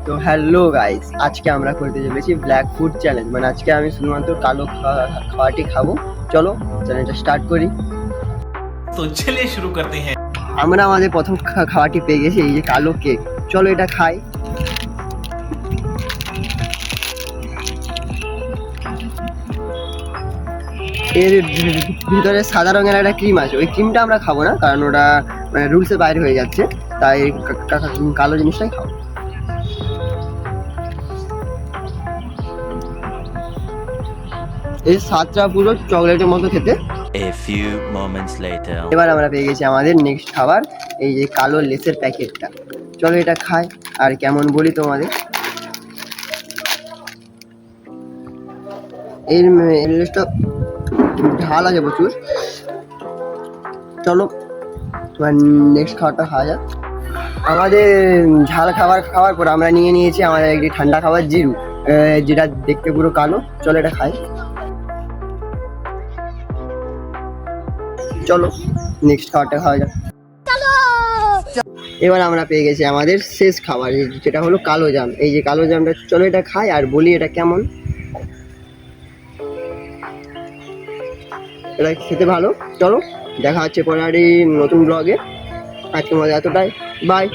তো hello guys, আজকে আমরা করতে চলেছি ব্ল্যাক ফুড চ্যালেঞ্জ। মানে আজকে আমি শুধুমাত্র কালো খাওয়াটি খাবো। চলো চ্যালেঞ্জটা স্টার্ট করি। तो चलिए शुरू करते हैं। আমরা আমাদের প্রথম খাওয়াটি পেয়ে গেছি, এই যে কালো কেক। চলো এটা খাই। এর ভিতরে সাদা রঙের একটা ক্রিম আছে, ওই ক্রিমটা আমরা খাবো না, কারণ ওটা মানে রুলসের বাইরে হয়ে যাচ্ছে। তাই কালো জিনিসটাই খাবো। এই স্বাদটা পুরো চকলেটের মতো খেতে। A few moments later. এবার আমরা পেয়ে গেছি আমাদের নেক্সট খাবার, এই যে কালো লেসের প্যাকেটটা। চলো এটা খাই আর কেমন বলি তোমাদের। এর লেসটা ঝাল আছে প্রচুর। চলো তোমার নেক্সট খাবারটা খাওয়া যাক। আমাদের ঝাল খাওয়ার পর আমরা নিয়ে নিয়েছি আমাদের একটি ঠান্ডা খাবার জিরু, যেটা দেখতে পুরো কালো। চলো এটা খাই। চলো নেক্সট খাবারটা খাওয়া যাক। এবার আমরা পেয়ে গেছি আমাদের শেষ খাবার, যেটা হলো কালো জাম। এই যে কালো জামটা, চলো এটা খাই আর বলি এটা কেমন। এটা খেতে ভালো। চলো দেখা হচ্ছে পরে নতুন ব্লগে। আজকে আমাদের এতটাই, বাই।